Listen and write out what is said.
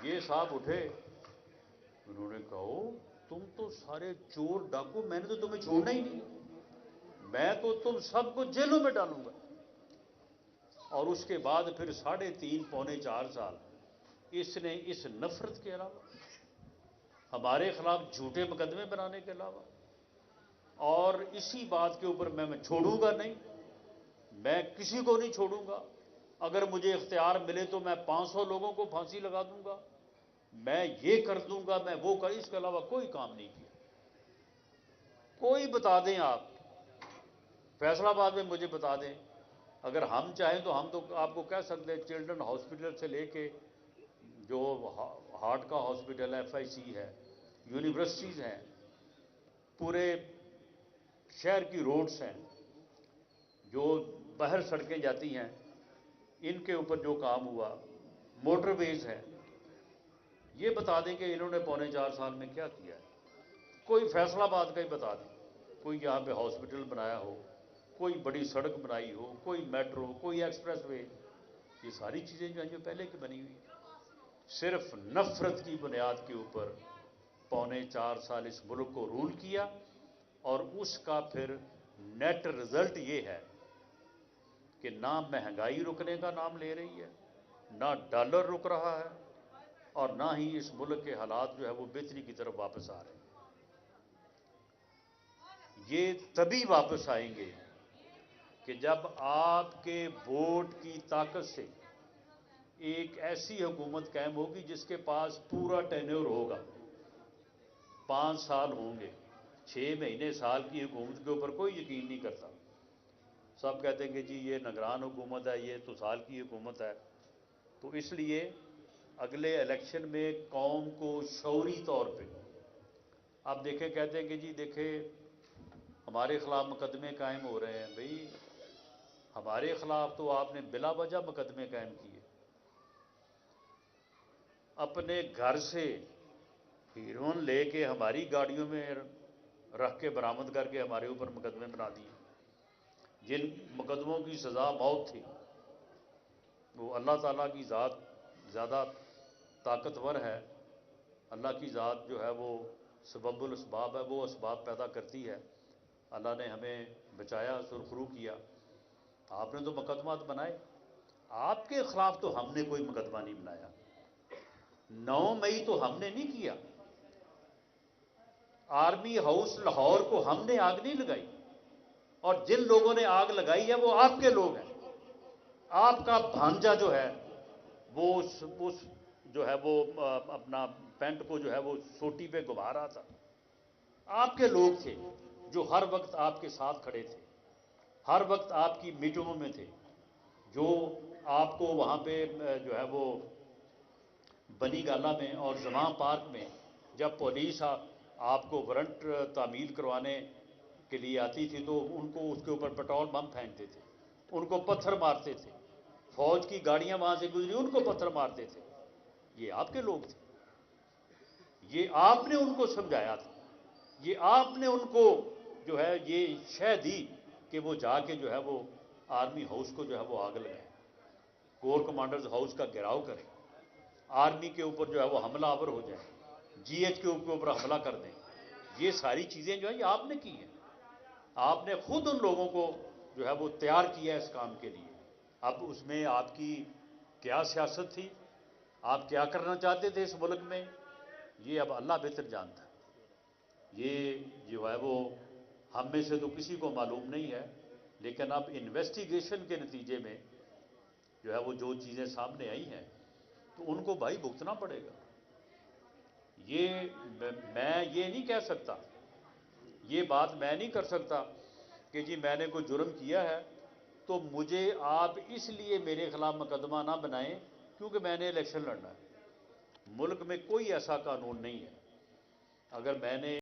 یہ صاحب اٹھے، انہوں نے کہا تم تو سارے چور ڈاکو، میں نے تو تمہیں چھوڑنا ہی نہیں، میں تو تم سب کو جیلوں میں ڈالوں گا۔ اور اس کے بعد پھر 3.5 پونے 4 سال اس نے اس نفرت کے علاوہ، ہمارے خلاف جھوٹے مقدمے بنانے کے علاوہ، اور اسی بات کے اوپر میں چھوڑوں گا نہیں، میں کسی کو نہیں چھوڑوں گا، اگر مجھے اختیار ملے تو میں 500 لوگوں کو پھانسی لگا دوں گا، میں یہ کر دوں گا، میں وہ اس کے علاوہ کوئی کام نہیں کیا۔ کوئی بتا دیں آپ، فیصل آباد میں مجھے بتا دیں، اگر ہم چاہیں تو ہم تو آپ کو کہہ سکتے ہیں چلڈرن ہاسپٹل سے لے کے جو ہارٹ کا ہاسپٹل ہے، FIC ہے، یونیورسٹیز ہیں، پورے شہر کی روڈز ہیں، جو باہر سڑکیں جاتی ہیں، ان کے اوپر جو کام ہوا، موٹر ویز ہیں، یہ بتا دیں کہ انہوں نے پونے 4 سال میں کیا کیا ہے۔ کوئی فیصل آباد کا ہی بتا دیں، کوئی یہاں پہ ہاسپٹل بنایا ہو، کوئی بڑی سڑک بنائی ہو، کوئی میٹرو، کوئی ایکسپریس وے، یہ ساری چیزیں جو ہیں جو پہلے کی بنی ہوئی، صرف نفرت کی بنیاد کے اوپر پونے 4 سال اس ملک کو رول کیا، اور اس کا پھر نیٹ رزلٹ یہ ہے کہ نہ مہنگائی رکنے کا نام لے رہی ہے، نہ ڈالر رک رہا ہے، اور نہ ہی اس ملک کے حالات جو ہے وہ بہتری کی طرف واپس آ رہے ہیں۔ یہ تبھی واپس آئیں گے کہ جب آپ کے ووٹ کی طاقت سے ایک ایسی حکومت قائم ہوگی جس کے پاس پورا ٹینیور ہوگا، 5 سال ہوں گے۔ 6 مہینے سال کی حکومت کے اوپر کوئی یقین نہیں کرتا، سب کہتے ہیں کہ جی یہ نگران حکومت ہے، یہ تو سال کی حکومت ہے۔ تو اس لیے اگلے الیکشن میں قوم کو شعوری طور پہ، آپ دیکھیں، کہتے ہیں کہ جی دیکھیں ہمارے خلاف مقدمے قائم ہو رہے ہیں، بھئی ہمارے خلاف تو آپ نے بلا وجہ مقدمے قائم کیے، اپنے گھر سے ہیروئن لے کے ہماری گاڑیوں میں رکھ کے برآمد کر کے ہمارے اوپر مقدمے بنا دیے، جن مقدموں کی سزا موت تھی۔ وہ اللہ تعالیٰ کی ذات زیادہ طاقتور ہے، اللہ کی ذات جو ہے وہ سبب الاسباب ہے، وہ اسباب پیدا کرتی ہے۔ اللہ نے ہمیں بچایا، سرخرو کیا۔ آپ نے تو مقدمات بنائے، آپ کے خلاف تو ہم نے کوئی مقدمہ نہیں بنایا۔ 9 مئی تو ہم نے نہیں کیا، آرمی ہاؤس لاہور کو ہم نے آگ نہیں لگائی، اور جن لوگوں نے آگ لگائی ہے وہ آپ کے لوگ ہیں۔ آپ کا بھانجا جو ہے وہ اس جو ہے وہ اپنا پینٹ کو جو ہے وہ سوٹی پہ گھما رہا تھا، آپ کے لوگ تھے جو ہر وقت آپ کے ساتھ کھڑے تھے، ہر وقت آپ کی میٹنگوں میں تھے، جو آپ کو وہاں پہ جو ہے وہ بنی گالہ میں اور زمان پارک میں جب پولیس آپ کو وارنٹ تعمیل کروانے کے لیے آتی تھی تو ان کو اس کے اوپر پٹرول بم پھینکتے تھے، ان کو پتھر مارتے تھے، فوج کی گاڑیاں وہاں سے گزری ان کو پتھر مارتے تھے، یہ آپ کے لوگ تھے، یہ آپ نے ان کو سمجھایا تھا، یہ آپ نے ان کو جو ہے یہ شے دی کہ وہ جا کے جو ہے وہ آرمی ہاؤس کو جو ہے وہ آگ لگائیں، کور کمانڈرز ہاؤس کا گھیراؤ کریں، آرمی کے اوپر جو ہے وہ حملہ آور ہو جائیں، GH کے اوپر حملہ کر دیں۔ یہ ساری چیزیں جو ہیں یہ آپ نے کی ہیں، آپ نے خود ان لوگوں کو جو ہے وہ تیار کیا ہے اس کام کے لیے۔ اب اس میں آپ کی کیا سیاست تھی، آپ کیا کرنا چاہتے تھے اس ملک میں، یہ اب اللہ بہتر جانتا ہے۔ یہ جو ہے وہ ہم میں سے تو کسی کو معلوم نہیں ہے، لیکن اب انویسٹیگیشن کے نتیجے میں جو ہے وہ جو چیزیں سامنے آئی ہیں تو ان کو بھائی بھگتنا پڑے گا۔ یہ میں یہ نہیں کہہ سکتا، یہ بات میں نہیں کر سکتا کہ جی میں نے کوئی جرم کیا ہے تو مجھے آپ اس لیے میرے خلاف مقدمہ نہ بنائیں کیونکہ میں نے الیکشن لڑنا ہے۔ ملک میں کوئی ایسا قانون نہیں ہے، اگر میں نے